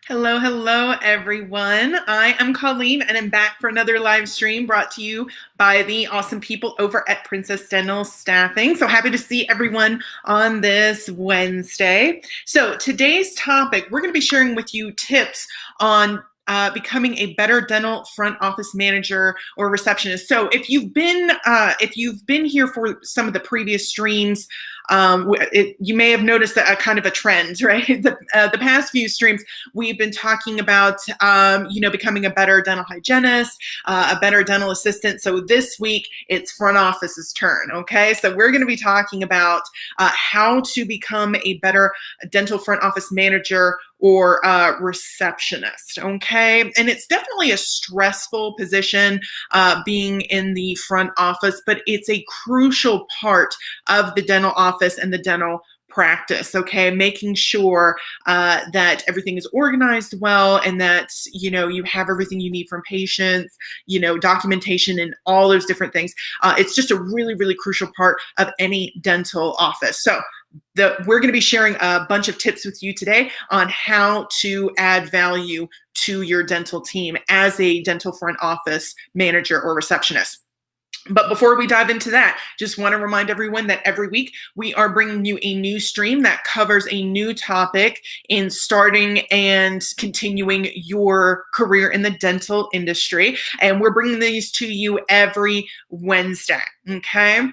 Hello, hello, everyone. I am Colleen, and I'm back for another live stream brought to you by the awesome people over at Princess Dental Staffing. So happy to see everyone on this Wednesday. So today's topic, we're going to be sharing with you tips on becoming a better dental front office manager or receptionist. So if you've been here for some of the previous streams, you may have noticed a kind of a trend, right? The past few streams, we've been talking about, becoming a better dental hygienist, a better dental assistant. So this week, it's front office's turn, okay? So we're going to be talking about how to become a better dental front office manager or receptionist, okay? And it's definitely a stressful position being in the front office, but it's a crucial part of the dental office and the dental practice, okay? Making sure that everything is organized well and that, you have everything you need from patients, documentation and all those different things. It's just a really, really crucial part of any dental office. So we're going to be sharing a bunch of tips with you today on how to add value to your dental team as a dental front office manager or receptionist. But before we dive into that, just want to remind everyone that every week we are bringing you a new stream that covers a new topic in starting and continuing your career in the dental industry. And we're bringing these to you every Wednesday, okay?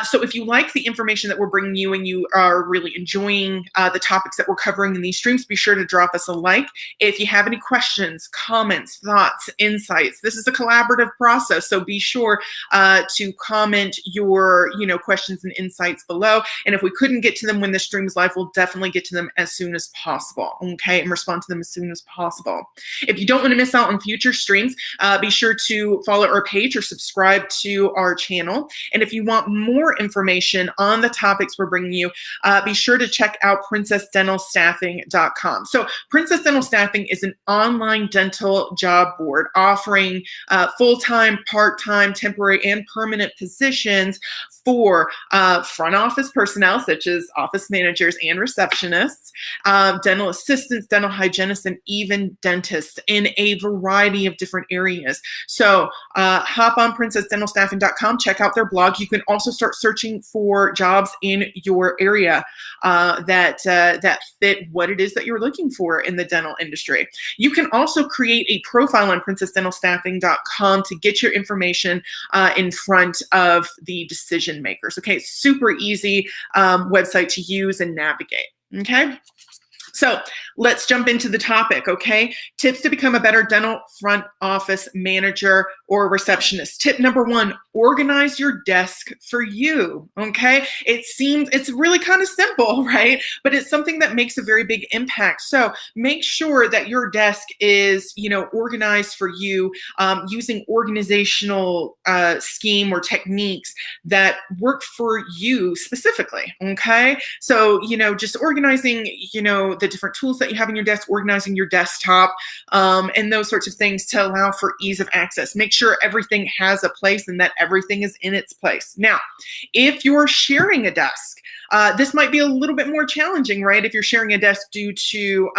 So if you like the information that we're bringing you and you are really enjoying the topics that we're covering in these streams, be sure to drop us a like. If you have any questions, comments, thoughts, insights, this is a collaborative process, so be sure to comment your, questions and insights below. And if we couldn't get to them when the stream is live, we'll definitely get to them as soon as possible, okay? And respond to them as soon as possible. If you don't want to miss out on future streams, be sure to follow our page or subscribe to our channel. And if you want more information on the topics we're bringing you, be sure to check out princessdentalstaffing.com. So Princess Dental Staffing is an online dental job board offering full-time, part-time, temporary, and permanent positions for front office personnel, such as office managers and receptionists, dental assistants, dental hygienists, and even dentists in a variety of different areas. So hop on princessdentalstaffing.com, check out their blog. You can also start searching for jobs in your area that fit what it is that you're looking for in the dental industry. You can also create a profile on princessdentalstaffing.com to get your information in front of the decision makers. Okay, super easy website to use and navigate. Okay. So let's jump into the topic, okay? Tips to become a better dental front office manager or receptionist. Tip number one, organize your desk for you, okay? It's really kind of simple, right? But it's something that makes a very big impact. So make sure that your desk is, organized for you using organizational scheme or techniques that work for you specifically, okay? So, just organizing, the different tools that you have in your desk, organizing your desktop, and those sorts of things to allow for ease of access. Make sure everything has a place and that everything is in its place. Now, if you're sharing a desk, this might be a little bit more challenging, right? If you're sharing a desk due to,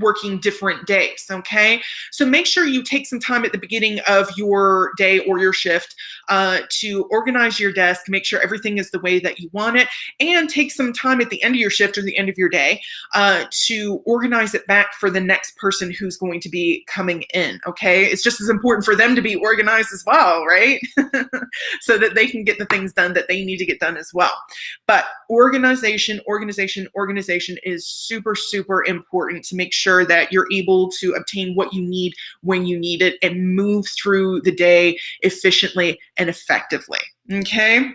working different days, okay? So make sure you take some time at the beginning of your day or your shift to organize your desk, make sure everything is the way that you want it, and take some time at the end of your shift or the end of your day to organize it back for the next person who's going to be coming in, okay? It's just as important for them to be organized as well, right? So that they can get the things done that they need to get done as well. But organization is super, super important to make sure that you're able to obtain what you need when you need it and move through the day efficiently and effectively, okay?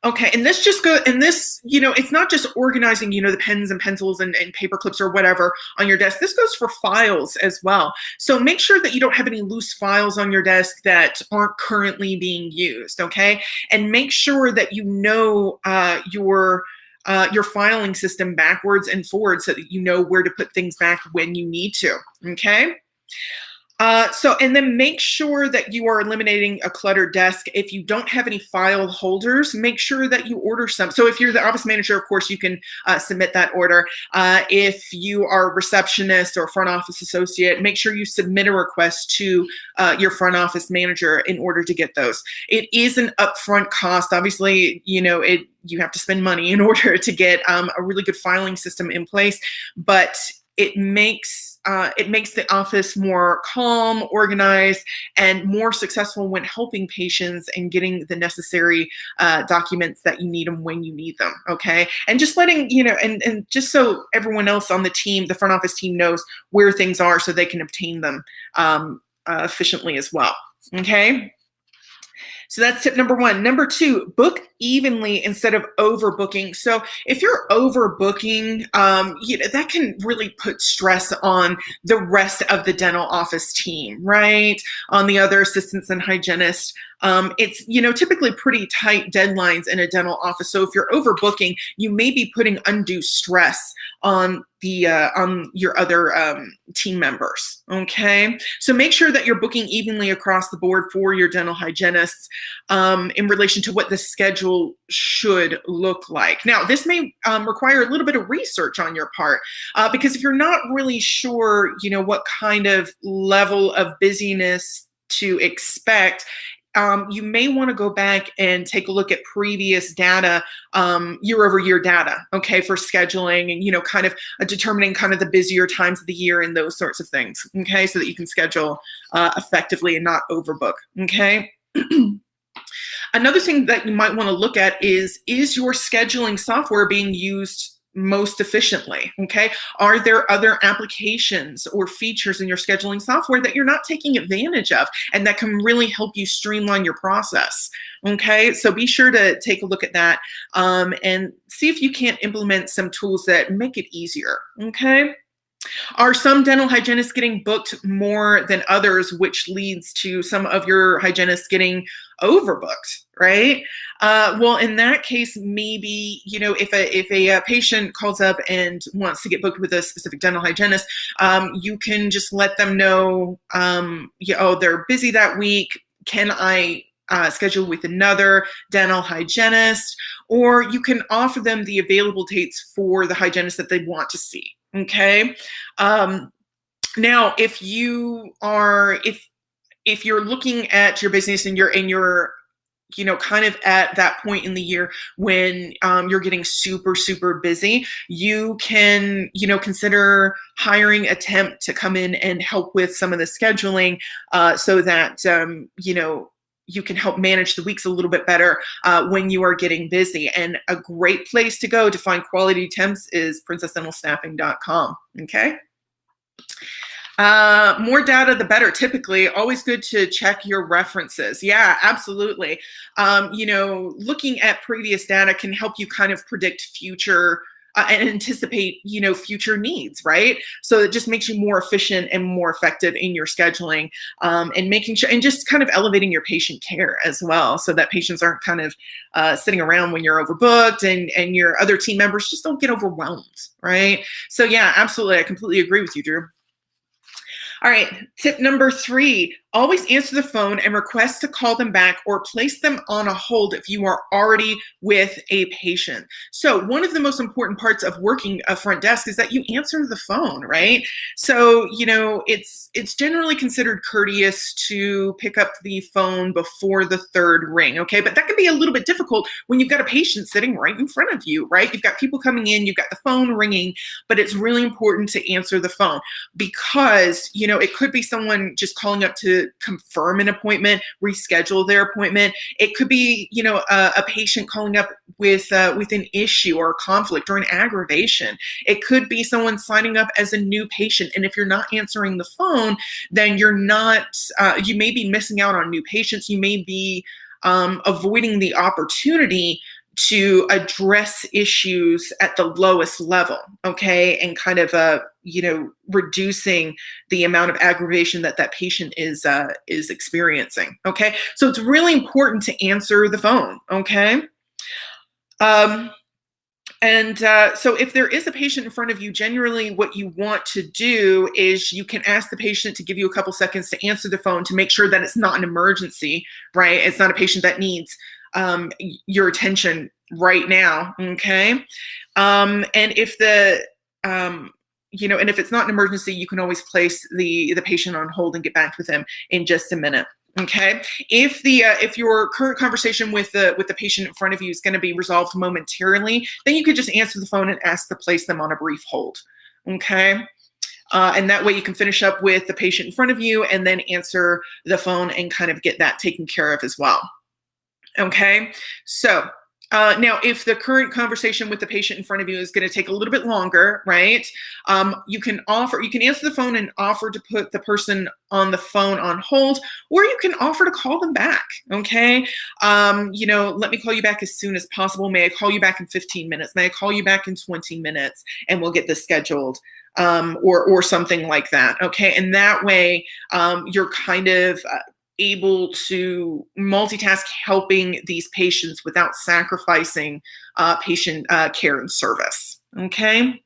Okay, and this, it's not just organizing, the pens and pencils and paper clips or whatever on your desk. This goes for files as well. So make sure that you don't have any loose files on your desk that aren't currently being used, okay? And make sure that you know your filing system backwards and forwards so that you know where to put things back when you need to, okay? And then make sure that you are eliminating a cluttered desk. If you don't have any file holders, make sure that you order some. So if you're the office manager, of course, you can submit that order. If you are a receptionist or front office associate, make sure you submit a request to your front office manager in order to get those. It is an upfront cost. Obviously, you have to spend money in order to get a really good filing system in place, but it makes the office more calm, organized, and more successful when helping patients and getting the necessary documents that you need them when you need them. Okay, and just letting and just so everyone else on the team, the front office team, knows where things are, so they can obtain them efficiently as well. Okay. So that's tip number one. Number two, book evenly instead of overbooking. So if you're overbooking, that can really put stress on the rest of the dental office team, right? On the other assistants and hygienists. It's typically pretty tight deadlines in a dental office. So if you're overbooking, you may be putting undue stress on your other team members. Okay, so make sure that you're booking evenly across the board for your dental hygienists in relation to what the schedule should look like. Now, this may require a little bit of research on your part because if you're not really sure, what kind of level of busyness to expect, you may want to go back and take a look at previous data, year-over-year data, okay, for scheduling and, kind of determining kind of the busier times of the year and those sorts of things, okay, so that you can schedule effectively and not overbook, okay? Another thing that you might want to look at is your scheduling software being used most efficiently, okay? Are there other applications or features in your scheduling software that you're not taking advantage of and that can really help you streamline your process, okay? So be sure to take a look at that and see if you can't implement some tools that make it easier, okay? Are some dental hygienists getting booked more than others, which leads to some of your hygienists getting overbooked, right? Well, in that case, maybe, if a patient calls up and wants to get booked with a specific dental hygienist, you can just let them know, they're busy that week. Can I schedule with another dental hygienist? Or you can offer them the available dates for the hygienist that they want to see. Okay. Now, if you're looking at your business and you're kind of at that point in the year when you're getting super, super busy, you can, consider hiring a temp to come in and help with some of the scheduling so that, you can help manage the weeks a little bit better when you are getting busy. And a great place to go to find quality temps is princessdentalstaffing.com. Okay. More data, the better. Typically, always good to check your references. Yeah, absolutely. Looking at previous data can help you kind of predict future and anticipate, future needs, right? So it just makes you more efficient and more effective in your scheduling and making sure, and just kind of elevating your patient care as well, so that patients aren't kind of sitting around when you're overbooked and your other team members just don't get overwhelmed, right? So yeah, absolutely. I completely agree with you, Drew. All right, tip number 3, always answer the phone and request to call them back or place them on a hold if you are already with a patient. So one of the most important parts of working a front desk is that you answer the phone, right? So, it's generally considered courteous to pick up the phone before the third ring, okay? But that can be a little bit difficult when you've got a patient sitting right in front of you, right? You've got people coming in, you've got the phone ringing, but it's really important to answer the phone because, it could be someone just calling up to confirm an appointment, reschedule their appointment. It could be, a patient calling up with an issue or a conflict or an aggravation. It could be someone signing up as a new patient. And if you're not answering the phone, then you may be missing out on new patients. You may be avoiding the opportunity to address issues at the lowest level, okay, and kind of reducing the amount of aggravation that patient is experiencing, okay. So it's really important to answer the phone, okay. And so if there is a patient in front of you, generally what you want to do is you can ask the patient to give you a couple seconds to answer the phone to make sure that it's not an emergency, right? It's not a patient that needs your attention right now, okay? And if and if it's not an emergency, you can always place the patient on hold and get back with them in just a minute. Okay. If your current conversation with the patient in front of you is going to be resolved momentarily, then you could just answer the phone and ask to place them on a brief hold. Okay. And that way you can finish up with the patient in front of you and then answer the phone and kind of get that taken care of as well. Okay. So now, if the current conversation with the patient in front of you is going to take a little bit longer, right? You can answer the phone and offer to put the person on the phone on hold, or you can offer to call them back. Okay. Let me call you back as soon as possible. May I call you back in 15 minutes? May I call you back in 20 minutes? And we'll get this scheduled. Or something like that. Okay. And that way, you're kind of able to multitask helping these patients without sacrificing patient care and service. Okay.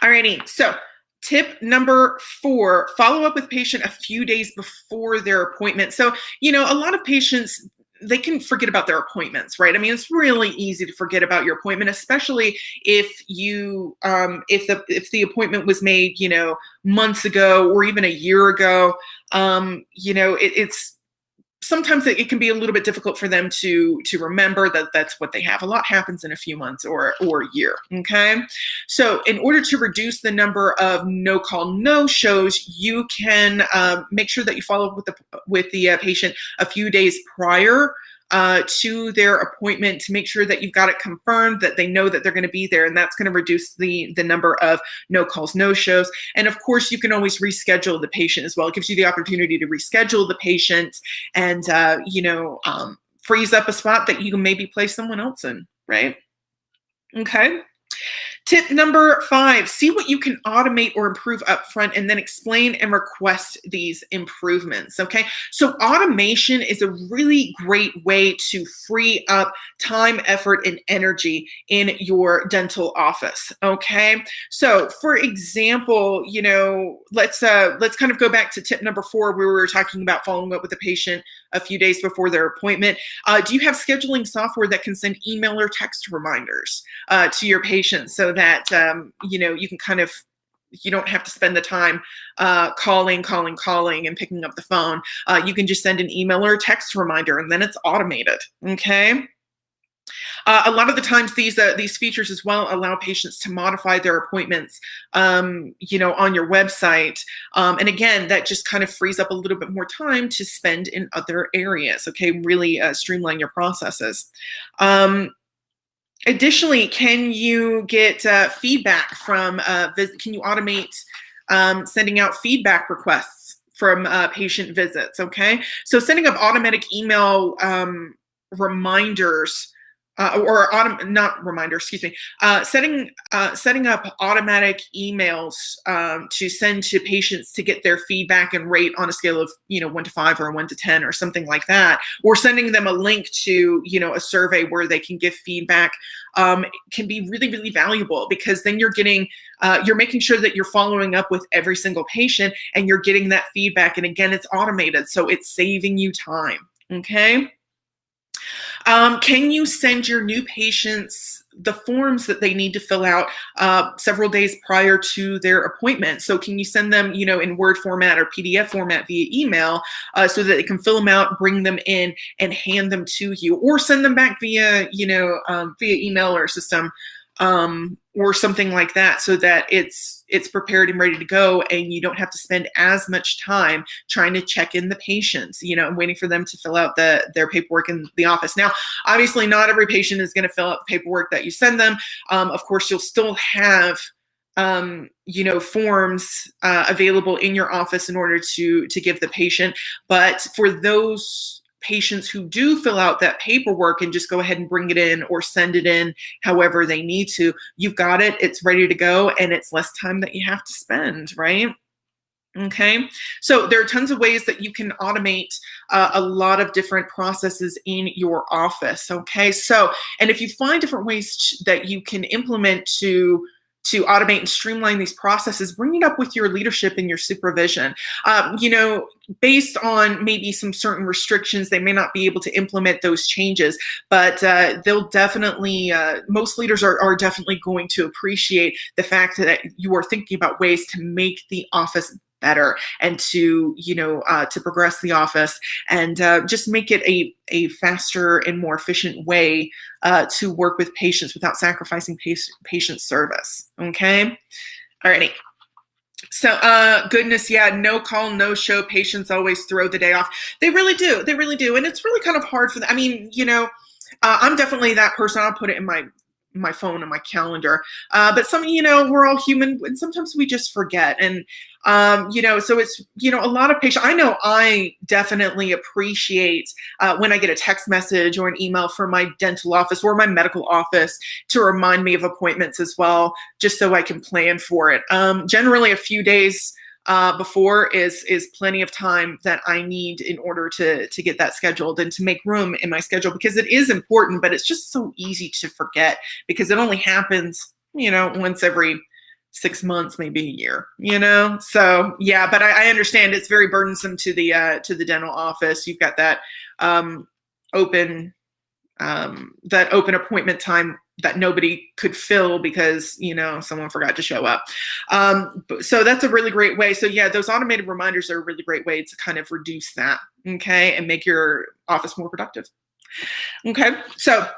Alrighty. So tip number 4, follow up with patient a few days before their appointment. So, a lot of patients, they can forget about their appointments, right? I mean, it's really easy to forget about your appointment, especially if the appointment was made, months ago or even a year ago. It's sometimes it can be a little bit difficult for them to remember that that's what they have. A lot happens in a few months or a year. Okay. So in order to reduce the number of no-call, no-shows, you can make sure that you follow up with the patient a few days prior to their appointment to make sure that you've got it confirmed, that they know that they're going to be there, and that's going to reduce the number of no calls, no shows. And of course, you can always reschedule the patient as well. It gives you the opportunity to reschedule the patient and frees up a spot that you can maybe place someone else in, right? Okay. Tip number 5, see what you can automate or improve upfront and then explain and request these improvements, okay? So automation is a really great way to free up time, effort, and energy in your dental office, okay? So for example, let's kind of go back to tip number 4 where we were talking about following up with the patient a few days before their appointment. Do you have scheduling software that can send email or text reminders to your patients so that you can kind of, you don't have to spend the time calling and picking up the phone. You can just send an email or a text reminder, and then it's automated. Okay. A lot of the times, these features as well allow patients to modify their appointments, on your website. And again, that just kind of frees up a little bit more time to spend in other areas. Okay, really streamline your processes. Additionally, can you get feedback from can you automate sending out feedback requests from patient visits? Okay, so sending up automatic email reminders. Not reminders, excuse me. Setting up automatic emails to send to patients to get their feedback and rate on a scale of 1 to 5 or 1 to 10 or something like that, or sending them a link to a survey where they can give feedback can be really, really valuable, because then you're making sure that you're following up with every single patient and you're getting that feedback. And again, it's automated, so it's saving you time. Okay. Can you send your new patients the forms that they need to fill out several days prior to their appointment? So can you send them, in Word format or PDF format via email so that they can fill them out, bring them in, and hand them to you, or send them back via email or system or something like that, so that it's prepared and ready to go, and you don't have to spend as much time trying to check in the patients, and waiting for them to fill out their paperwork in the office. Now, obviously, not every patient is going to fill out the paperwork that you send them. Of course, you'll still have forms available in your office in order to give the patient. But for those patients who do fill out that paperwork and just go ahead and bring it in or send it in however they need to, you've got it, it's ready to go, and it's less time that you have to spend, right? Okay, so there are tons of ways that you can automate a lot of different processes in your office. Okay, so and if you find different ways that you can implement to automate and streamline these processes, bring it up with your leadership and your supervision. You know, based on maybe some certain restrictions, they may not be able to implement those changes, but they'll definitely, most leaders are definitely going to appreciate the fact that you are thinking about ways to make the office better and to to progress the office and just make it a faster and more efficient way to work with patients without sacrificing patient service. Okay, alrighty. So goodness, yeah, no call, no show. Patients always throw the day off. They really do. They really do. And it's really kind of hard for them. I mean, I'm definitely that person. I'll put it in my phone and my calendar. But some, we're all human and sometimes we just forget. And, so it's, a lot of patients. I know I definitely appreciate when I get a text message or an email from my dental office or my medical office to remind me of appointments as well, just so I can plan for it. Generally a few days before is plenty of time that I need in order to get that scheduled and to make room in my schedule, because it is important, but it's just so easy to forget because it only happens, once every 6 months, maybe a year, So yeah, but I understand it's very burdensome to the dental office. You've got that open appointment time that nobody could fill because someone forgot to show up. So that's a really great way. So yeah, those automated reminders are a really great way to kind of reduce that, okay, and make your office more productive. Okay, so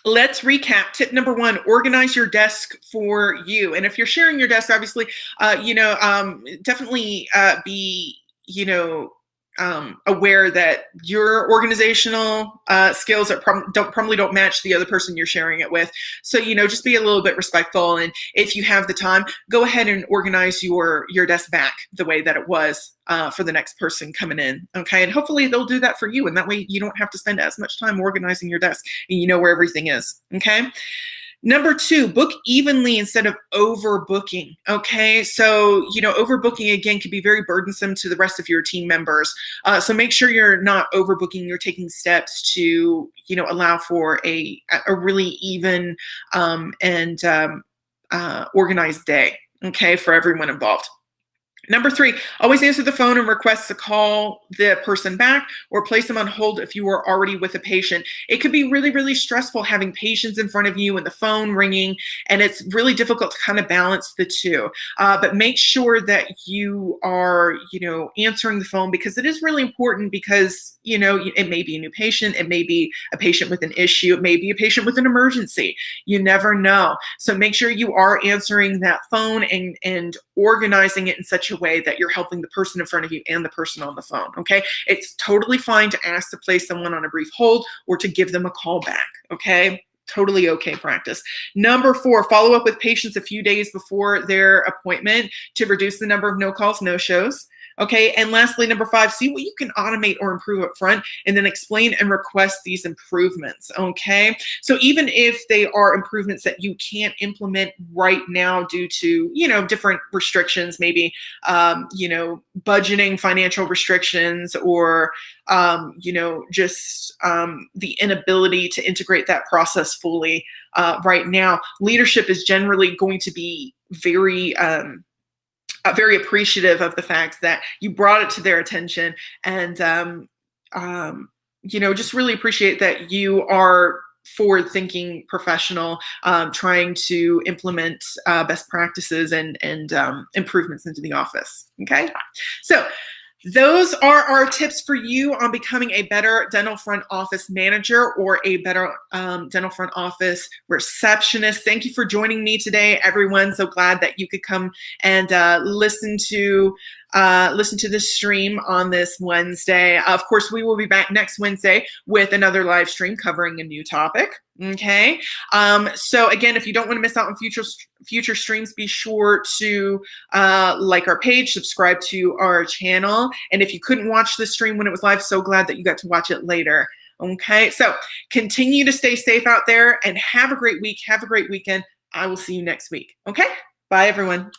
let's recap. Tip number 1, organize your desk for you. And if you're sharing your desk, obviously, definitely be, aware that your organizational skills probably don't match the other person you're sharing it with. So, just be a little bit respectful. And if you have the time, go ahead and organize your desk back the way that it was for the next person coming in. Okay. And hopefully they'll do that for you. And that way you don't have to spend as much time organizing your desk and you know where everything is. Okay. Number 2, book evenly instead of overbooking. Okay, so overbooking again can be very burdensome to the rest of your team members. So make sure you're not overbooking. You're taking steps to allow for a really even and organized day. Okay, for everyone involved. Number 3, always answer the phone and request to call the person back or place them on hold if you are already with a patient. It could be really, really stressful having patients in front of you and the phone ringing, and it's really difficult to kind of balance the two. But make sure that you are, answering the phone, because it is really important, because, it may be a new patient, it may be a patient with an issue, it may be a patient with an emergency. You never know. So make sure you are answering that phone and organizing it in such a way that you're helping the person in front of you and the person on the phone. Okay. It's totally fine to ask to place someone on a brief hold or to give them a call back. Okay. Totally okay practice. Number 4, follow up with patients a few days before their appointment to reduce the number of no calls, no shows. Okay, and lastly, number 5, see what you can automate or improve up front, and then explain and request these improvements. Okay, so even if they are improvements that you can't implement right now due to different restrictions, maybe budgeting, financial restrictions, or just the inability to integrate that process fully right now, leadership is generally going to be very very appreciative of the fact that you brought it to their attention, and just really appreciate that you are forward-thinking professional, trying to implement best practices and improvements into the office. Okay, so those are our tips for you on becoming a better dental front office manager or a better dental front office receptionist. Thank you for joining me today, everyone. So glad that you could come and listen to this stream on this Wednesday. Of course, we will be back next Wednesday with another live stream covering a new topic. Okay. So again, if you don't want to miss out on future streams, be sure to like our page, subscribe to our channel. And if you couldn't watch the stream when it was live, so glad that you got to watch it later. Okay. So continue to stay safe out there and have a great week. Have a great weekend. I will see you next week. Okay. Bye, everyone.